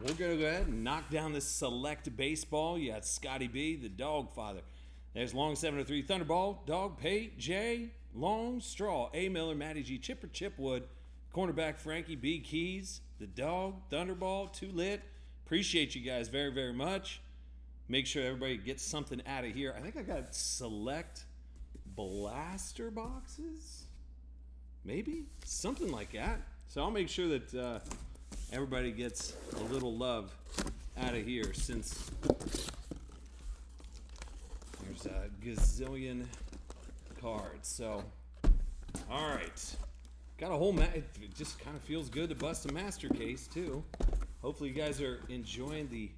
We're going to go ahead and knock down this select baseball. You got Scotty B, the dog father. There's Long 703, Thunderball, Dog, Pate, J, Long, Straw, A. Miller, Matty G, Chipper, Chipwood, cornerback Frankie B, Keys, the dog, Thunderball, Too Lit. Appreciate you guys very, very much. Make sure everybody gets something out of here. I think I got select blaster boxes. Maybe? Something like that. So I'll make sure that everybody gets a little love out of here since there's a gazillion cards. So, all right. Got a whole it just kind of feels good to bust a master case too. Hopefully you guys are enjoying the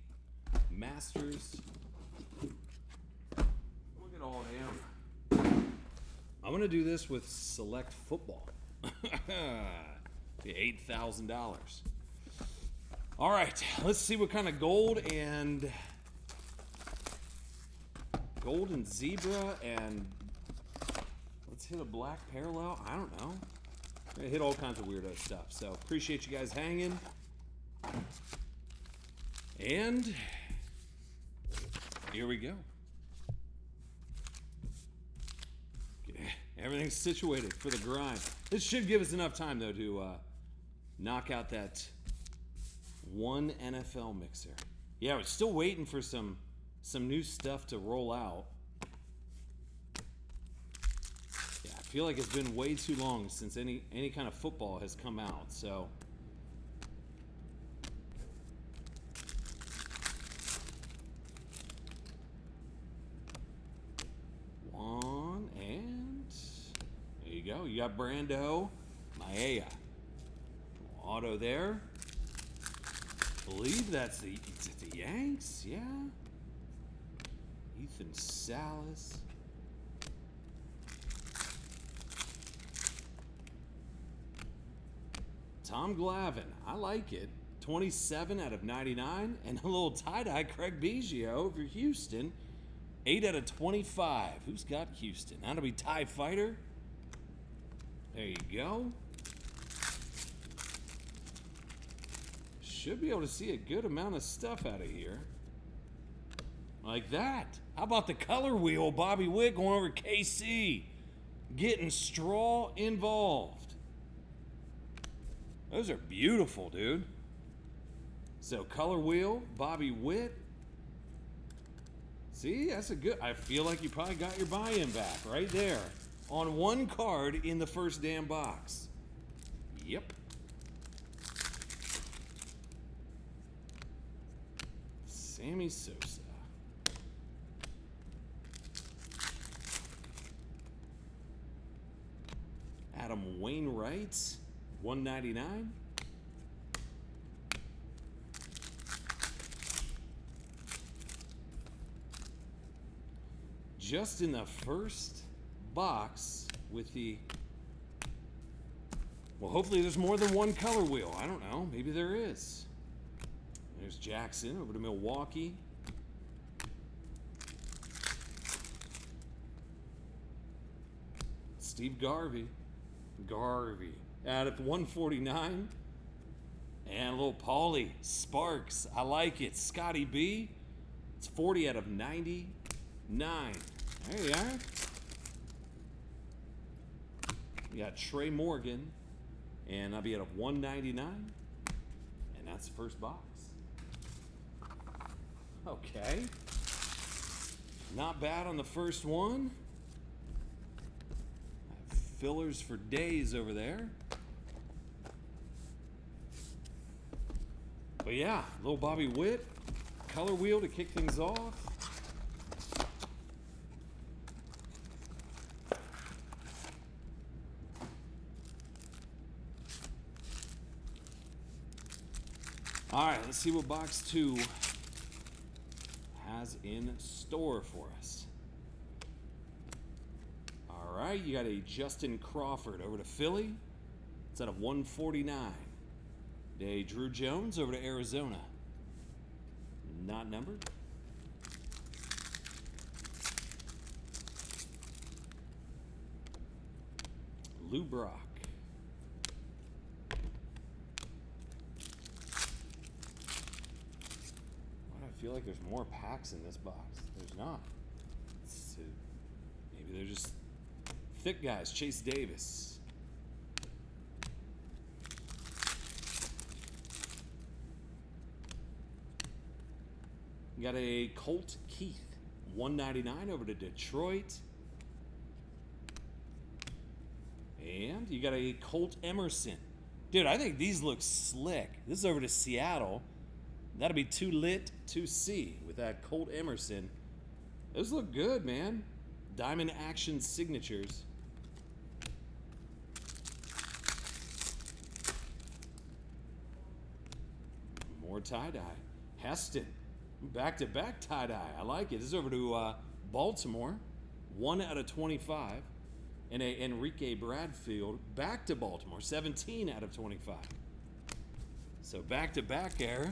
masters. Look at all them. I'm going to do this with select football. The $8,000. All right, let's see what kind of gold and zebra and let's hit a black parallel. I don't know. I'm going to hit all kinds of weirdo stuff. So appreciate you guys hanging. And here we go. Everything's situated for the grind. This should give us enough time, though, to knock out that one NFL mixer. Yeah, we're still waiting for some new stuff to roll out. Yeah, I feel like it's been way too long since any kind of football has come out, so. One, and there you go. You got Brando, Maia. Auto there. Believe that's the Yanks, yeah. Ethan Salas. Tom Glavine, I like it. 27 out of 99, and a little tie-dye Craig Biggio over Houston. 8 out of 25. Who's got Houston? That'll be TIE Fighter. There you go. Should be able to see a good amount of stuff out of here. Like that. How about the color wheel? Bobby Witt going over KC. Getting Straw involved. Those are beautiful, dude. So color wheel, Bobby Witt. See, that's a good. I feel like you probably got your buy-in back right there. On one card in the first damn box. Yep. Sammy Sosa. Adam Wainwright, 199. Just in the first box with the. Well, hopefully there's more than one color wheel. I don't know. Maybe there is. There's Jackson over to Milwaukee. Steve Garvey. Out of 149. And a little Paulie Sparks. I like it. Scotty B. It's 40 out of 99. There you are. We got Trey Morgan. And I'll be out of 199. And that's the first box. Okay. Not bad on the first one. Fillers for days over there. But yeah, little Bobby Witt. Color wheel to kick things off. All right, let's see what box 2 has in store for us. All right, you got a Justin Crawford over to Philly. It's out of 149. A Drew Jones over to Arizona. Not numbered. Lou Brock. feel like there's more packs in this box. There's not. Maybe they're just thick guys. Chase Davis. Got a Colt Keith. 199 over to Detroit. And you got a Colt Emerson. Dude, I think these look slick. This is over to Seattle. That'll be 2 lit, 2C with that Colt Emerson. Those look good, man. Diamond Action signatures. More tie-dye. Heston. Back-to-back tie-dye. I like it. This is over to Baltimore. 1 out of 25. And a Enrique Bradfield back to Baltimore. 17 out of 25. So back-to-back there.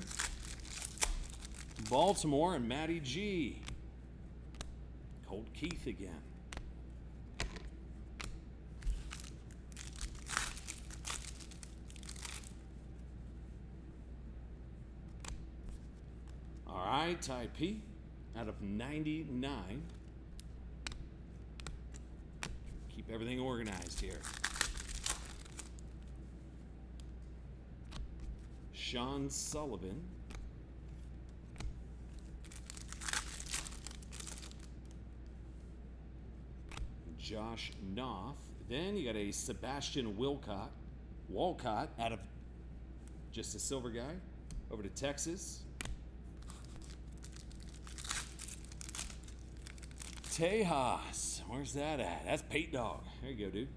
Baltimore and Matty G. Colt Keith again. All right, Ty P out of 99. Keep everything organized here. Sean Sullivan. Josh Knopf. Then you got a Sebastian Walcott out of just a silver guy over to Texas. Tejas. Where's that at? That's Pate Dog. There you go, dude.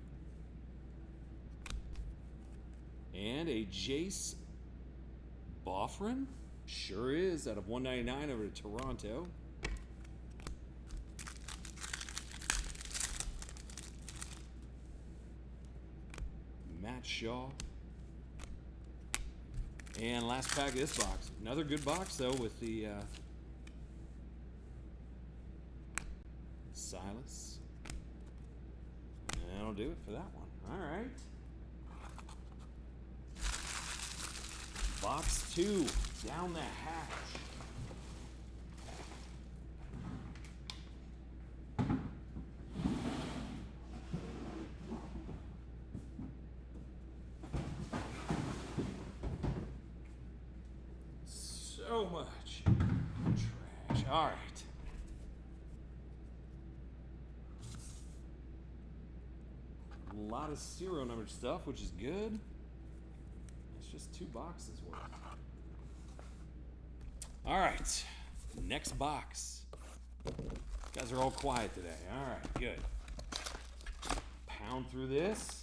And a Jace Boffrin. Sure is out of 199 over to Toronto. Matt Shaw. And last pack of this box. Another good box, though, with the Silas. And that'll do it for that one. All right. Box 2. Down the hatch. So much trash. All right. A lot of serial numbered stuff, which is good. It's just 2 boxes worth. All right. Next box. You guys are all quiet today. All right, good. Pound through this.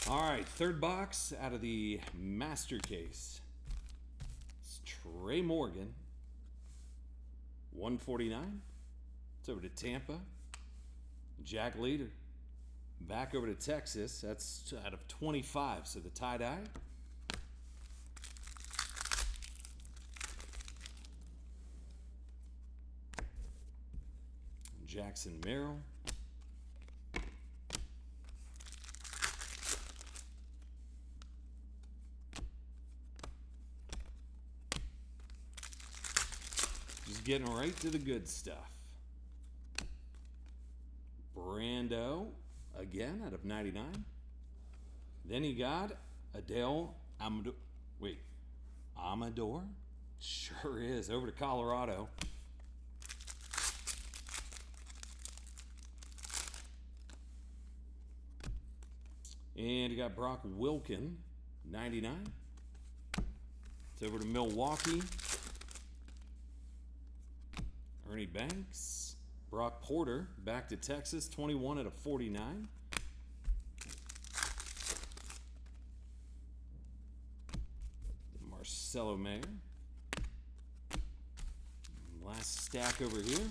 All right, third box out of the master case. It's Trey Morgan, 149. It's over to Tampa. Jack Leader, back over to Texas. That's out of 25, so the tie-dye. Jackson Merrill. Getting right to the good stuff. Brando, again, out of 99. Then you got Adele Amador. Wait, Amador? Sure is. Over to Colorado. And you got Brock Wilken, 99. It's over to Milwaukee. Ernie Banks, Brock Porter, back to Texas, 21 out of 49. Marcelo Mayer. Last stack over here.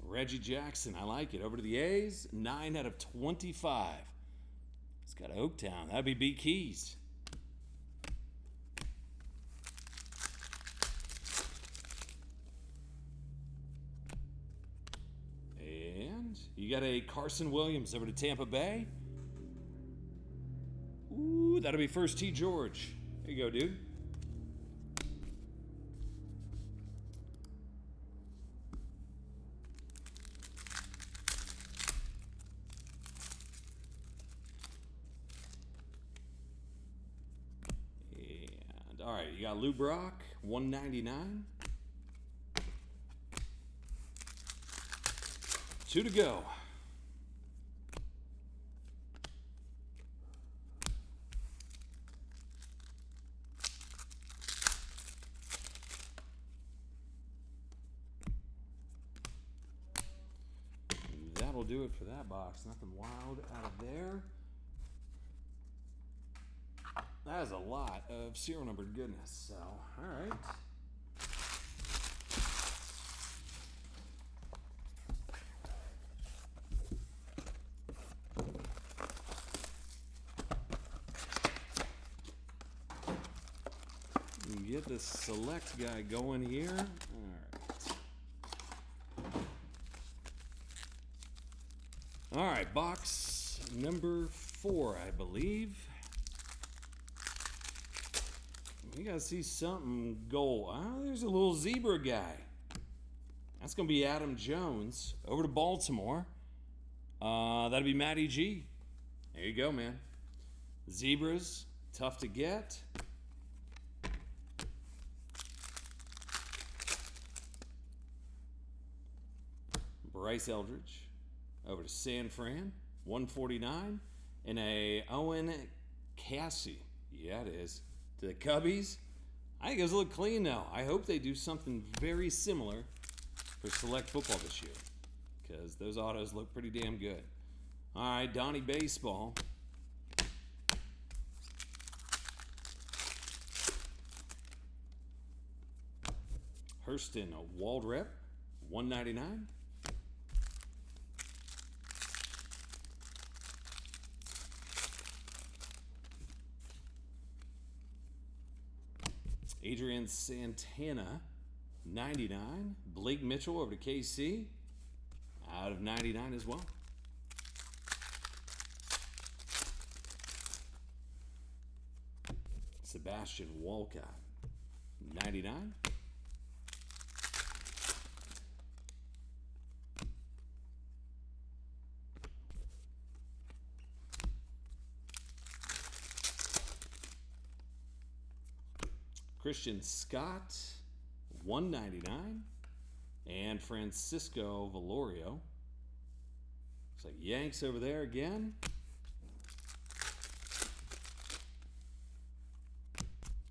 Reggie Jackson, I like it. Over to the A's, 9 out of 25. It's got Oaktown. That'd be B. Keys. You got a Carson Williams over to Tampa Bay. Ooh, that'll be first T. George. There you go, dude. And all right, you got Lou Brock, 199. 2 to go. That'll do it for that box. Nothing wild out of there. That is a lot of serial numbered goodness. So, all right. Get the select guy going here. All right, box number 4, I believe. You gotta see something gold. Oh, there's a little zebra guy. That's gonna be Adam Jones over to Baltimore. That'll be Matty G. There you go, man. Zebras, tough to get. Bryce Eldridge over to San Fran, 149, and a Owen Cassie. Yeah, it is. To the Cubbies. I think it was a little clean though. I hope they do something very similar for select football this year, because those autos look pretty damn good. All right, Donnie Baseball. Hurston, a Waldrep, 199. Adrian Santana, 99. Blake Mitchell over to KC, out of 99 as well. Sebastian Walcott, 99. Christian Scott, 199. And Francisco Valorio. Looks like Yanks over there again.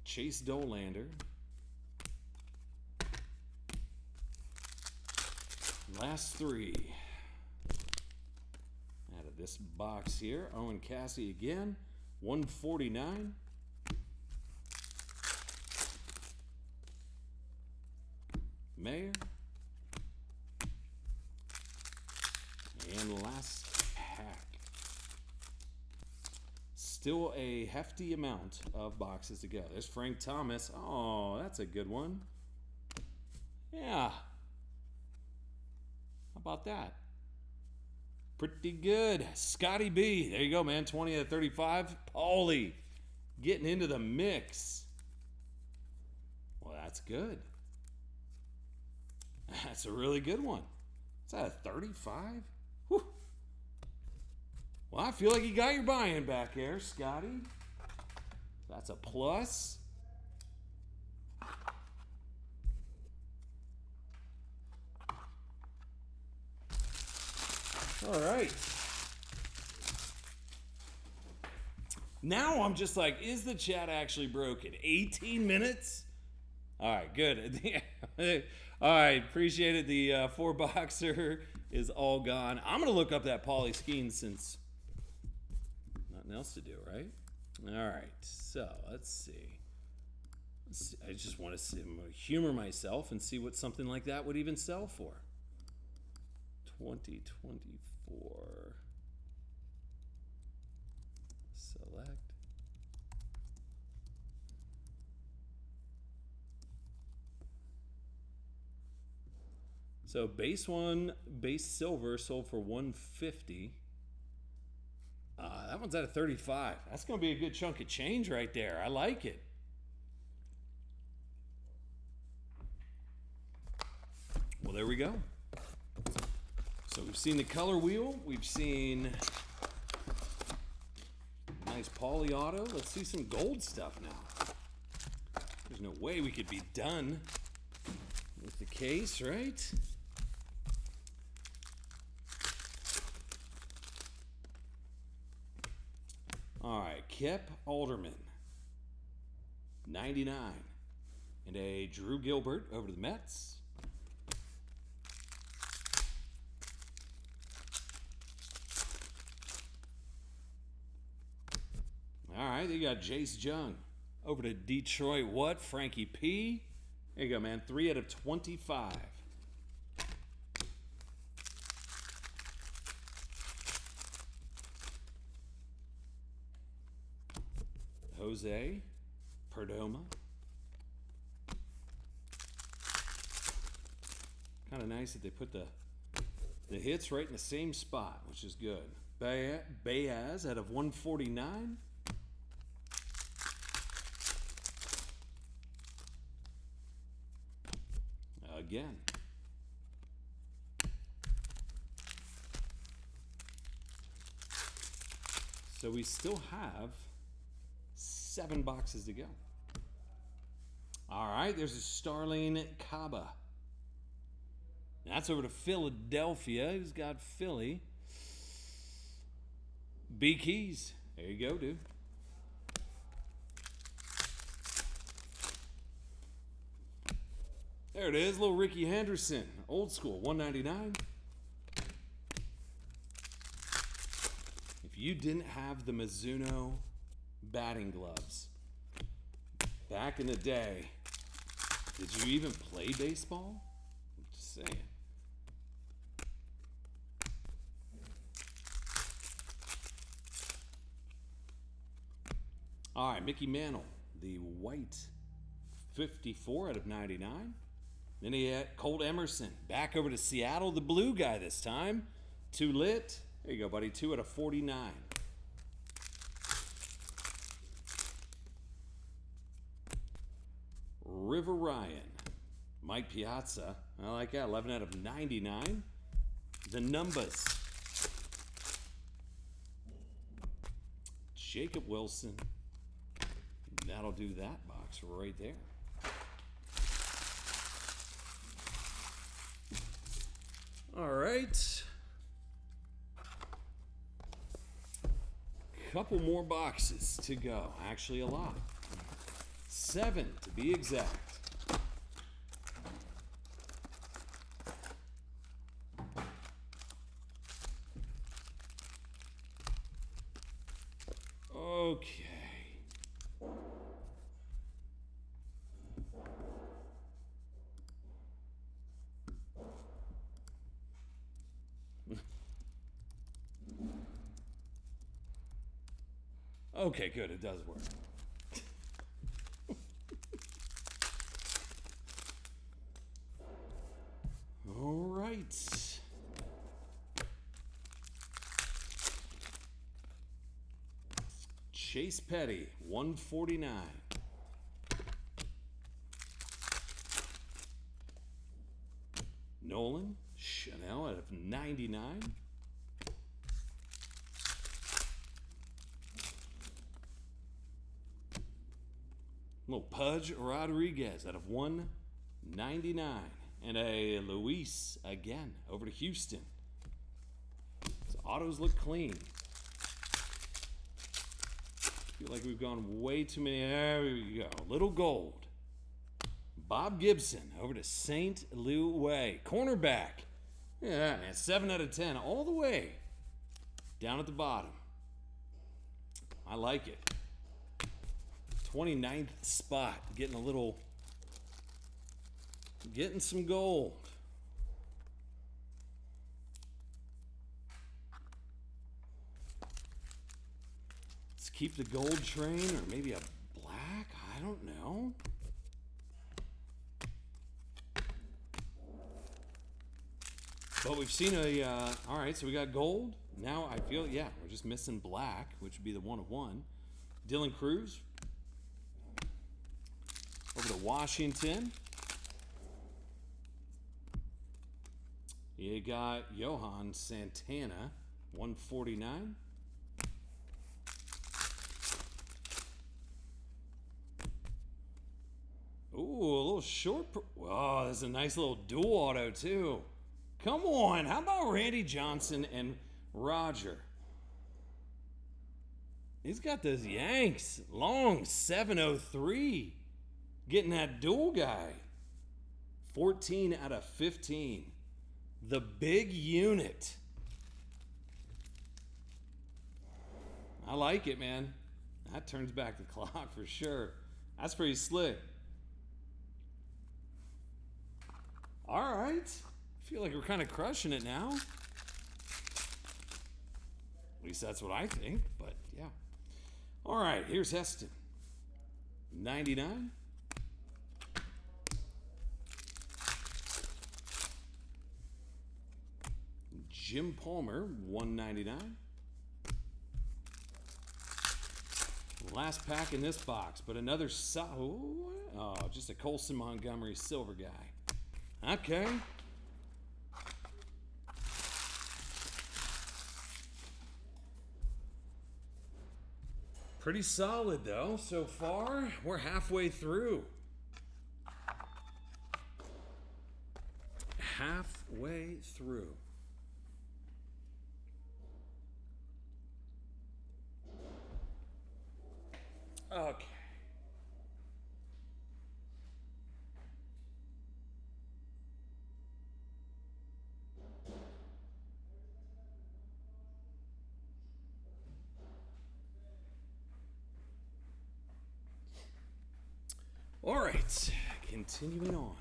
Chase Dolander. Last 3 out of this box here. Owen Cassie again, 149. Mayer. And last pack. Still a hefty amount of boxes to go. There's Frank Thomas. Oh, that's a good one. Yeah. How about that? Pretty good. Scotty B. There you go, man. 20 out of 35. Paulie getting into the mix. Well, that's good. That's a really good one. Is that a 35? Whew. Well, I feel like you got your buy-in back there, Scotty. That's a plus. All right. Now I'm just like, is the chat actually broken? 18 minutes? All right, good. All right, appreciate it. The 4-boxer is all gone. I'm going to look up that Paulie Skeen since nothing else to do, right? All right, so let's see. I just want to humor myself and see what something like that would even sell for. 2024. Select. So base one, base silver sold for 150. That one's at a 35. That's going to be a good chunk of change right there. I like it. Well, there we go. So we've seen the color wheel. We've seen nice poly auto. Let's see some gold stuff now. There's no way we could be done with the case, right? All right, Kip Alderman, 99. And a Drew Gilbert over to the Mets. All right, you got Jace Jung over to Detroit. What? Frankie P. There you go, man. 3 out of 25. Jose Perdomo. Kind of nice that they put the hits right in the same spot, which is good. Baez out of 149. Again. So we still have 7 boxes to go. All right, there's a Starling Caba. That's over to Philadelphia. Who's got Philly? B Keys. There you go, dude. There it is, little Ricky Henderson, old school, 199. If you didn't have the Mizuno batting gloves back in the day, did you even play baseball? I'm just saying. All right, Mickey Mantle, the white 54 out of 99. Then he had Colt Emerson back over to Seattle, the blue guy this time. 2 lit. There you go, buddy. 2 out of 49. River Ryan. Mike Piazza. I like that. 11 out of 99. The numbers. Jacob Wilson. That'll do that box right there. All right. Couple more boxes to go. Actually, a lot. 7 to be exact. Okay. Okay, good. It does work. All right. Chase Petty, 149. Nolan Chanel out of 99. Little Pudge Rodriguez out of 199. And a Luis again over to Houston. His autos look clean. Feel like we've gone way too many. There we go. Little gold. Bob Gibson over to St. Louis. Cornerback. Yeah, man. 7 out of 10 all the way down at the bottom. I like it. 29th spot. Getting some gold. Let's keep the gold train, or maybe a black. I don't know. But we've seen a, all right, so we got gold. Now I feel, yeah, we're just missing black, which would be the 1 of 1. Dylan Cruz. Over to Washington. You got Johan Santana, 149. Ooh, a little short. Oh, that's a nice little dual auto, too. Come on. How about Randy Johnson and Roger? He's got those Yanks. Long 703. Getting that dual guy. 14 out of 15. The big unit. I like it, man. That turns back the clock for sure. That's pretty slick. All right. I feel like we're kind of crushing it now. At least that's what I think, but yeah. All right, here's Heston. 99. Jim Palmer, 199. Last pack in this box, but another just a Colson Montgomery silver guy. Okay. Pretty solid though so far. We're halfway through. Halfway through. Okay. All right, continuing on.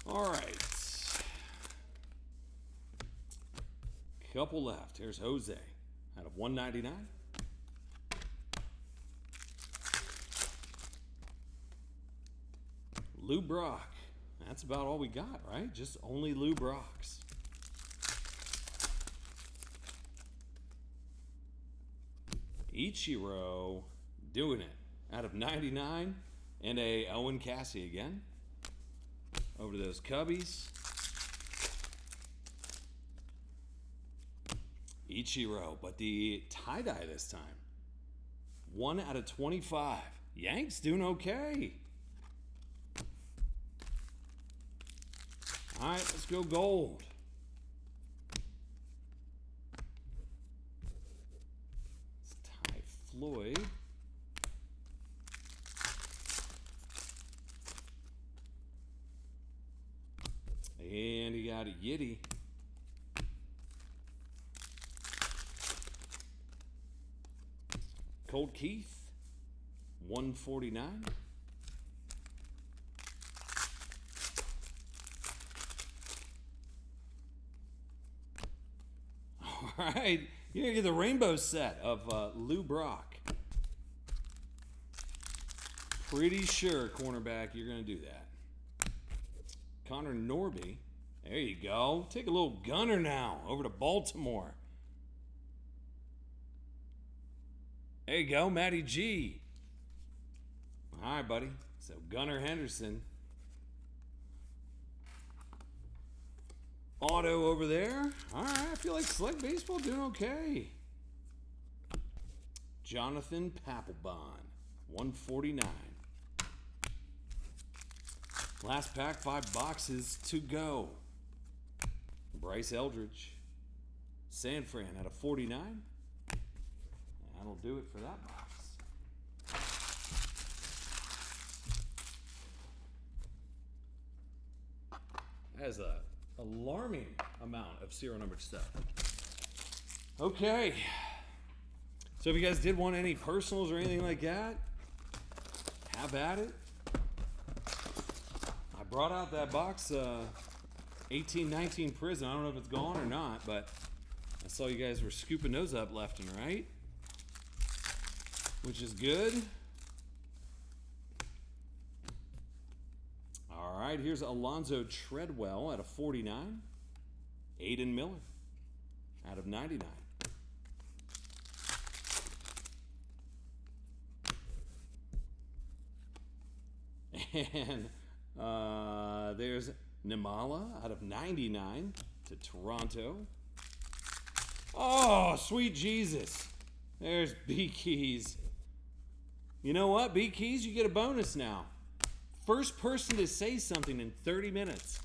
All right. Couple left. Here's Jose out of 199. Lou Brock. That's about all we got, right? Just only Lou Brocks. Ichiro doing it out of 99. And a Owen Cassie again. Over to those Cubbies. Ichiro, but the tie-dye this time. 1 out of 25. Yanks doing okay. All right, let's go gold. It's Ty Floyd. And he got a Yiddy. Colt Keith, 149. All right, you're going to get the rainbow set of Lou Brock. Pretty sure, cornerback, you're going to do that. Connor Norby. There you go. Take a little gunner now over to Baltimore. There you go, Matty G. All right, buddy. So Gunnar Henderson. Auto over there. All right, I feel like Select Baseball doing okay. Jonathan Papelbon, 149. Last pack, 5 boxes to go. Bryce Eldridge. San Fran out of 49. That'll do it for that box. That is a alarming amount of serial numbered stuff. Okay. So if you guys did want any personals or anything like that, have at it. I brought out that box 1819 Prism. I don't know if it's gone or not, but I saw you guys were scooping those up left and right, which is good. All right, here's Alonzo Treadwell out of 49. Aiden Miller out of 99. And there's Nimala out of 99 to Toronto. Oh, sweet Jesus. There's B Keys. You know what, B Keys, you get a bonus now. First person to say something in 30 minutes.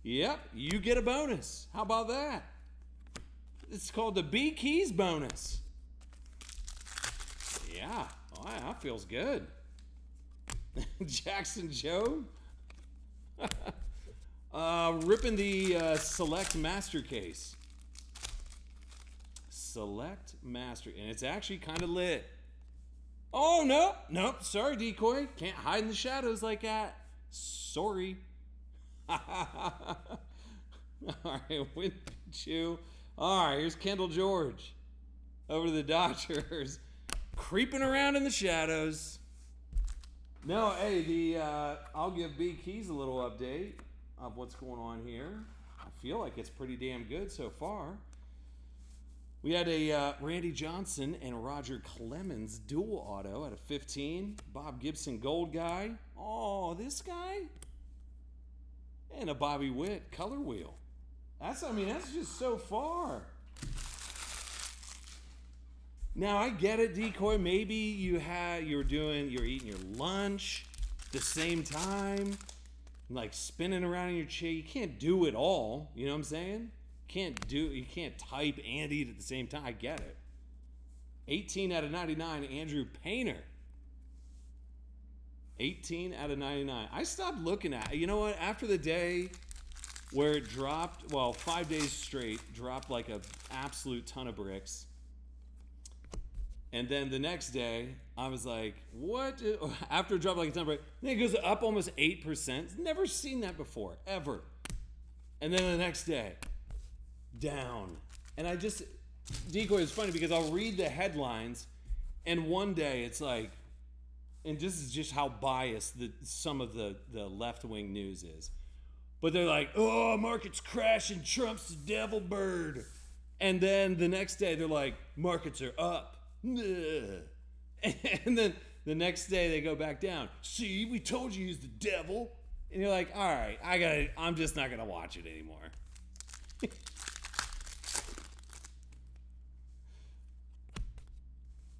Yep, you get a bonus. How about that? It's called the B Keys bonus. Yeah, oh, that feels good. Jackson Joe. Ripping the Select Master case. Select Master. And it's actually kind of lit. Oh, nope. Sorry, Decoy. Can't hide in the shadows like that. Sorry. All right, Winchu. All right, here's Kendall George. Over to the Dodgers. Creeping around in the shadows. No, hey, I'll give B Keys a little update of what's going on here. I feel like it's pretty damn good so far. We had a Randy Johnson and Roger Clemens dual auto out of 15. Bob Gibson gold guy. Oh, this guy. And a Bobby Witt color wheel. That's just so far. Now I get it, Decoy. Maybe you're eating your lunch at the same time, like spinning around in your chair. You can't do it all. You know what I'm saying? You can't type and eat at the same time. I get it. 18 out of 99, Andrew Painter. 18 out of 99. I stopped looking at it. You know what? After the day where it dropped, 5 days straight, dropped like an absolute ton of bricks. And then the next day, I was like, what? After it dropped like a ton of bricks, then it goes up almost 8%. Never seen that before, ever. And then the next day, down. And Decoy is funny because I'll read the headlines, and one day it's like, and this is just how biased some of the left-wing news is. But they're like, oh, market's crashing, Trump's the devil bird. And then the next day they're like, markets are up. And then the next day they go back down. See, we told you he's the devil. And you're like, all right, I'm just not going to watch it anymore.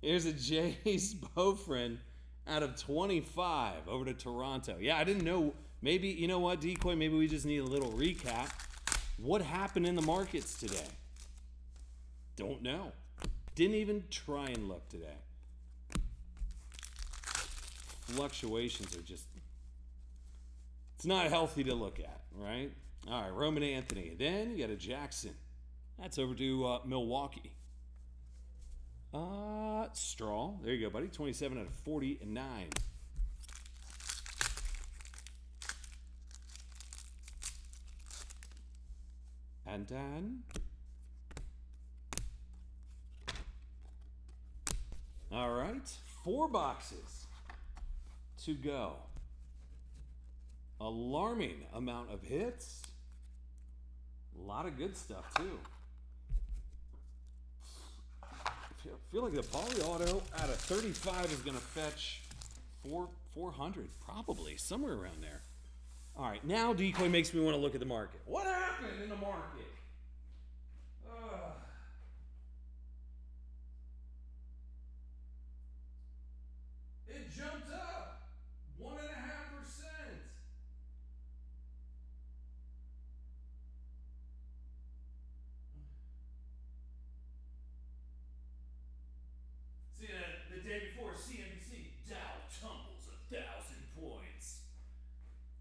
Here's a Jays Bofrin out of 25 over to Toronto. Yeah, I didn't know. Maybe, you know what, Decoy? Maybe we just need a little recap. What happened in the markets today? Don't know. Didn't even try and look today. Fluctuations are just... It's not healthy to look at, right? All right, Roman Anthony. Then you got a Jackson. That's over to Milwaukee. Straw. There you go, buddy. 27 out of 49. And then... All right. 4 boxes to go. Alarming amount of hits. A lot of good stuff, too. I feel like the poly auto out of 35 is going to fetch 400, probably, somewhere around there. All right, now Decoy makes me want to look at the market. What happened in the market? It jumped up 1.5%. See, the day before, CNBC, Dow tumbles 1,000 points.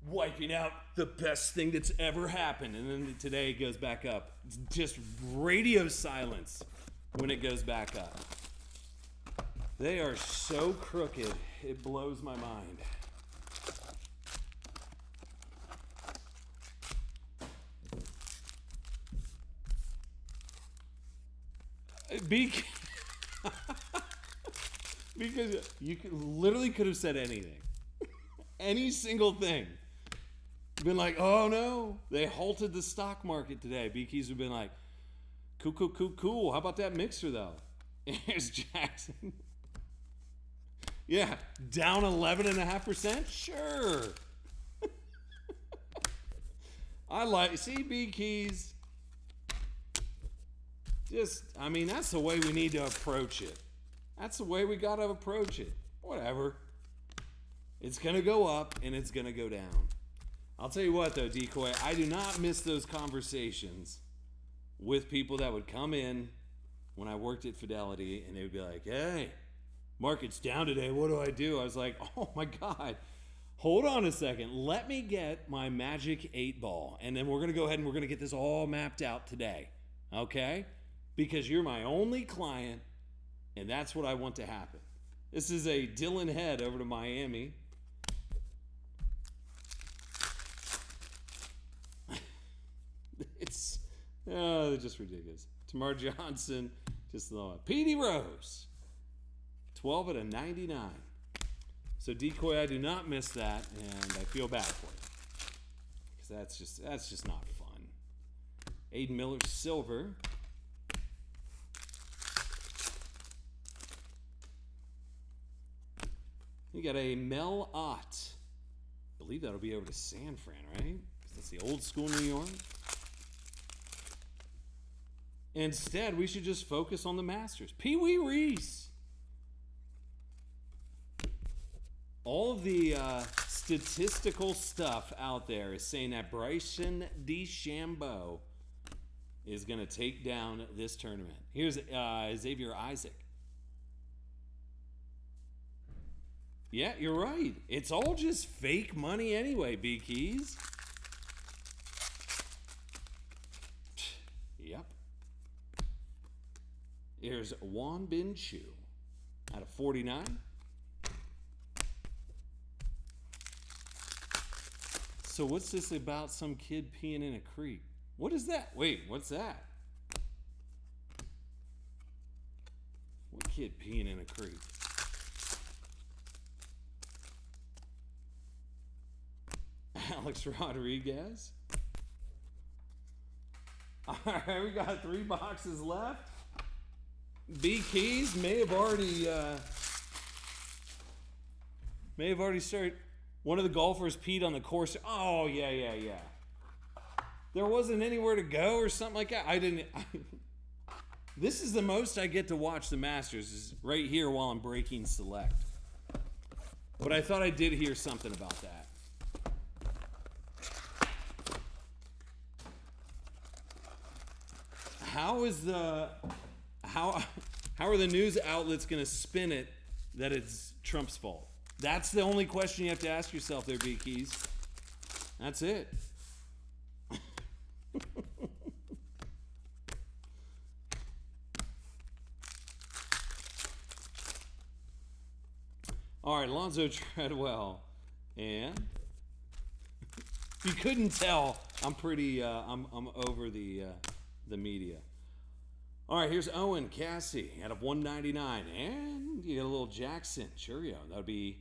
Wiping out the best thing that's ever happened. And then today it goes back up. It's just radio silence when it goes back up. They are so crooked, it blows my mind. Because you literally could have said anything. Any single thing. Been like, oh no, they halted the stock market today. Beekeys have been like, cool. How about that mixer though? Here's Jackson. Yeah, down 11.5%? Sure. See, Beekeys. That's the way we need to approach it. That's the way we got to approach it. Whatever. It's going to go up and it's going to go down. I'll tell you what, though, Decoy, I do not miss those conversations with people that would come in when I worked at Fidelity and they would be like, hey, market's down today. What do I do? I was like, oh, my God. Hold on a second. Let me get my magic 8-ball, and then we're going to go ahead and we're going to get this all mapped out today, okay? Because you're my only client, and that's what I want to happen. This is a Dylan Head over to Miami. It's they're just ridiculous. Tamar Johnson, just the Petey Rose, 12 at a 99. So Decoy, I do not miss that, and I feel bad for you because that's just not fun. Aiden Miller silver. You got a Mel Ott. I believe that'll be over to San Fran, right? Because that's the old school New York. Instead, we should just focus on the Masters. Pee Wee Reese. All of the statistical stuff out there is saying that Bryson DeChambeau is going to take down this tournament. Here's Xavier Isaac. Yeah, you're right. It's all just fake money anyway, B-Keys. Yep. Here's Juan Bin Chu out of 49. So what's this about some kid peeing in a creek? What is that? Wait, what's that? What kid peeing in a creek? Alex Rodriguez. All right, we got 3 boxes left. B Keys may have already started. One of the golfers peed on the course. Oh yeah. There wasn't anywhere to go or something like that. This is the most I get to watch the Masters is right here while I'm breaking select. But I thought I did hear something about that. How are the news outlets going to spin it that it's Trump's fault? That's the only question you have to ask yourself there, B-Keys. That's it. All right, Alonzo Treadwell. And if you couldn't tell, I'm over the media. All right, here's Owen Cassie out of 199. And you get a little Jackson Churio. That would be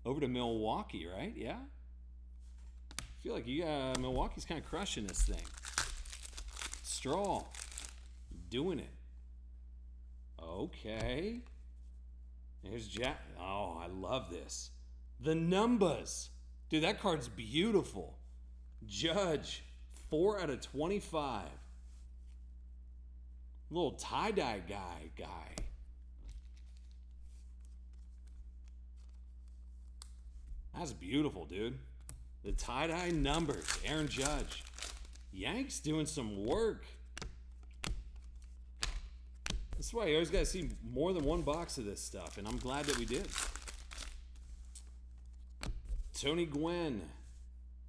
over to Milwaukee, right? Yeah? I feel like Milwaukee's kind of crushing this thing. Straw. Doing it. Okay. There's Jack. Oh, I love this. The numbers. Dude, that card's beautiful. Judge. 4 out of 25. Little tie-dye guy. That's beautiful, dude. The tie-dye numbers. Aaron Judge. Yanks doing some work. That's why you always got to see more than one box of this stuff, and I'm glad that we did. Tony Gwynn.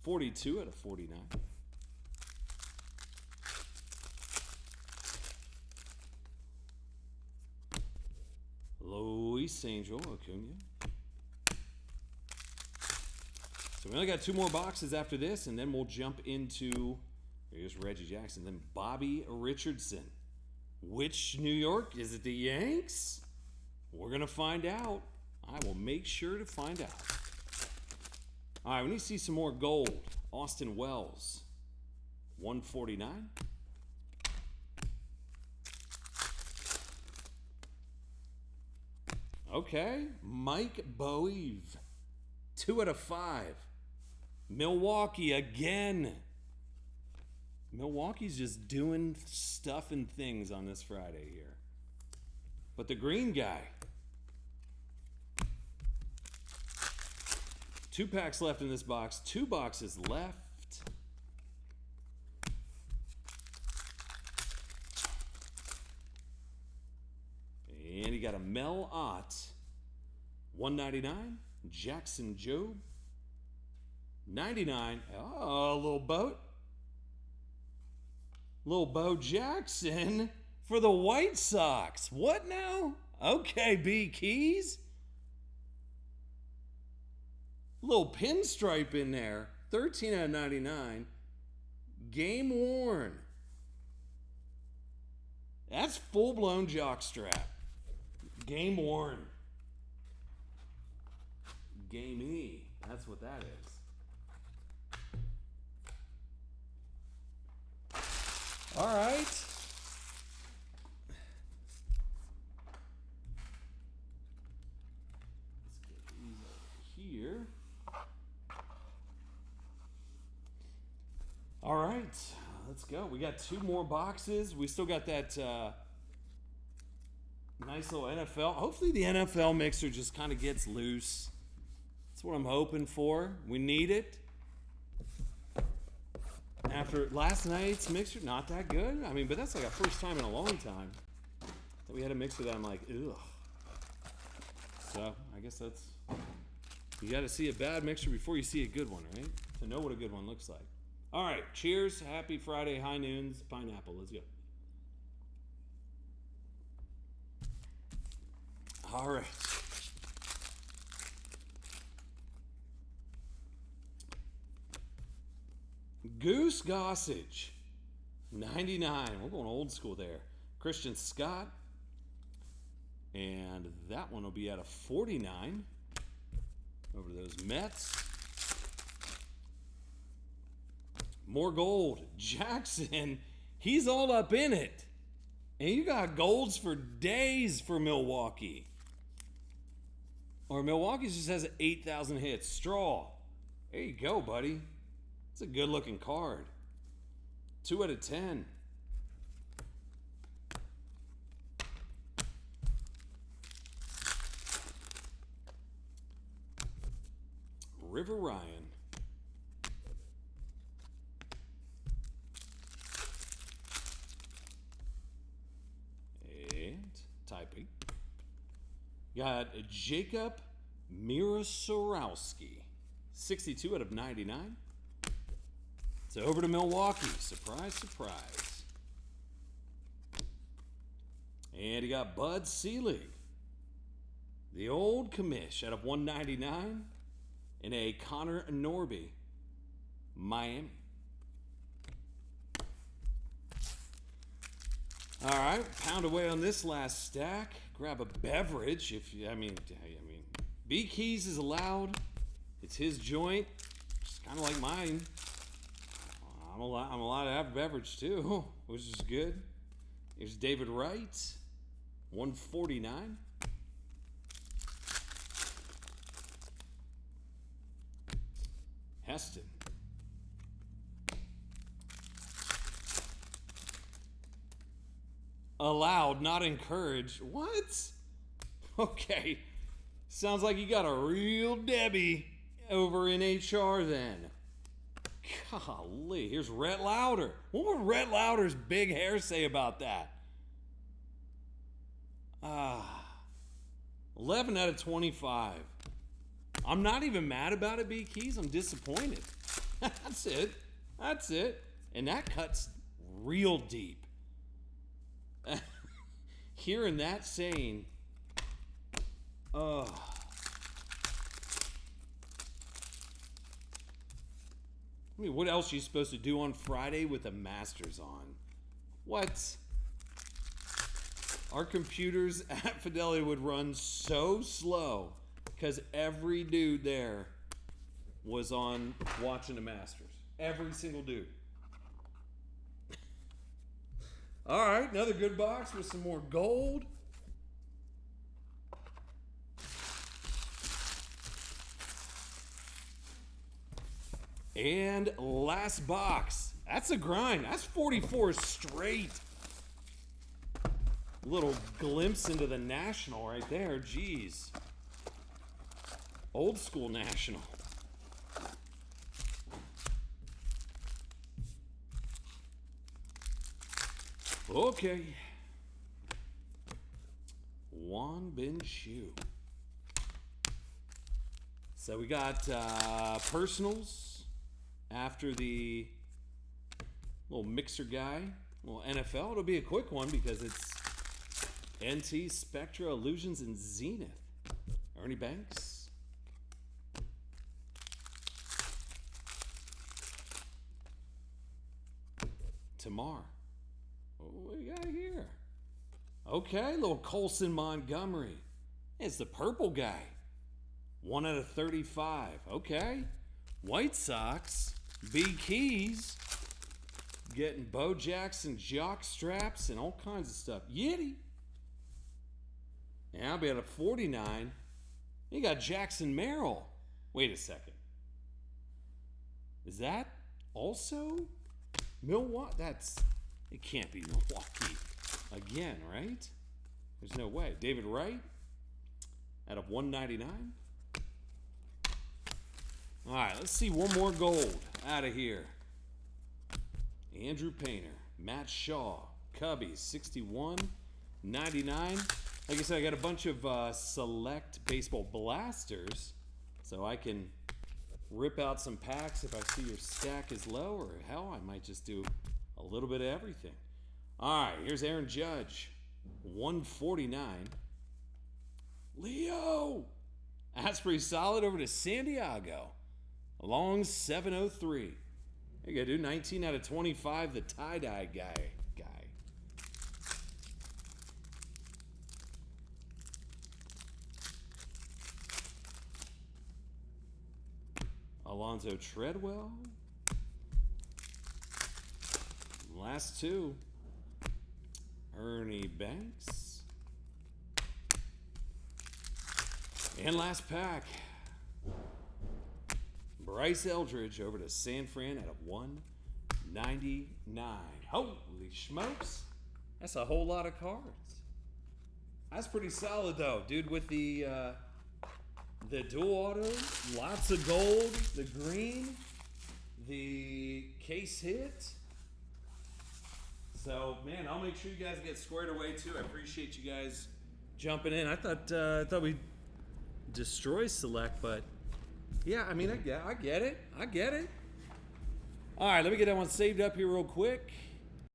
42 out of 49. Luis Angel Acuna. So we only got 2 more boxes after this, and then we'll jump into, here's Reggie Jackson, then Bobby Richardson. Which New York? Is it the Yanks? We're going to find out. I will make sure to find out. All right, we need to see some more gold. Austin Wells, 149. Okay, Mike Boeve, 2 out of 5. Milwaukee again. Milwaukee's just doing stuff and things on this Friday here. But the green guy. 2 packs left in this box. 2 boxes left. And he got a Mel Ott, 199. Jackson Jobe, 99. Oh, a little boat. Little Bo Jackson for the White Sox. What now? Okay, B Keys. Little pinstripe in there. 13 out of 99. Game worn. That's full-blown jockstrap. Game worn. Gamey. That's what that is. All right. Let's get these over here. All right. Let's go. We got 2 more boxes. We still got that nice little NFL. Hopefully the NFL mixer just kind of gets loose. That's what I'm hoping for. We need it. After last night's mixer, not that good. I mean, but that's like a first time in a long time that we had a mixer that I'm like, ugh. So I guess that's, you got to see a bad mixer before you see a good one, right? To know what a good one looks like. All right, cheers. Happy Friday, high noons, pineapple. Let's go. All right. Goose Gossage, 99. We're going old school there. Christian Scott. And that one will be at a 49 over those Mets. More gold. Jackson, he's all up in it. And you got golds for days for Milwaukee. Or Milwaukee just has 8,000 hits. Straw. There you go, buddy. It's a good looking card. 2 out of 10. River Ryan. And typing. Got Jacob Mirasorowski. 62 out of 99. So over to Milwaukee. Surprise, surprise. And he got Bud Selig. The old commish out of 199. And a Connor Norby. Miami. All right, pound away on this last stack. Grab a beverage if you, I mean, B Keys is allowed. It's his joint. It's kind of like mine. I'm allowed to have a beverage too, which is good. Here's David Wright, 149. Heston. Allowed, not encouraged. What? Okay. Sounds like you got a real Debbie over in HR then. Golly, here's Rhett Lauder. What would Rhett Lauder's big hair say about that? 11 out of 25. I'm not even mad about it, B Keys. I'm disappointed. That's it. That's it. And that cuts real deep. Hearing that saying, I mean, what else are you supposed to do on Friday with the Masters on? What? Our computers at Fidelity would run so slow because every dude there was on watching the Masters. Every single dude. All right, another good box with some more gold. And last box. That's a grind. That's 44 straight. Little glimpse into the National right there. Jeez. Old school National. Okay. Won Bin Shu. So we got personals after the little mixer guy. Well, NFL. It'll be a quick one because it's NT, Spectra, Illusions, and Zenith. Ernie Banks. Tamar. What do we got here? Okay, little Colson Montgomery. It's the purple guy. 1 out of 35. Okay. White Sox. B Keys. Getting Bo Jackson jock straps and all kinds of stuff. Yiddy. And I'll be at a 49. You got Jackson Merrill. Wait a second. Is that also Milwaukee? It can't be Milwaukee again, right? There's no way. David Wright out of 199. All right, let's see one more gold out of here. Andrew Painter, Matt Shaw, Cubbies, 61, 99. Like I said, I got a bunch of select baseball blasters, so I can rip out some packs if I see your stack is low, or hell, I might just do a little bit of everything. All right, here's Aaron Judge, 149. Leo! That's pretty solid. Over to San Diego. Long 703. There you go, dude. 19 out of 25, the tie-dye guy. Alonzo Treadwell. Last two. Ernie Banks. And last pack. Bryce Eldridge over to San Fran at a 199. Holy smokes. That's a whole lot of cards. That's pretty solid though, dude, with the dual autos, lots of gold, the green, the case hit. So, man, I'll make sure you guys get squared away too. I appreciate you guys jumping in. I thought we'd destroy Select, but yeah, I mean, I get it. All right, let me get that one saved up here real quick.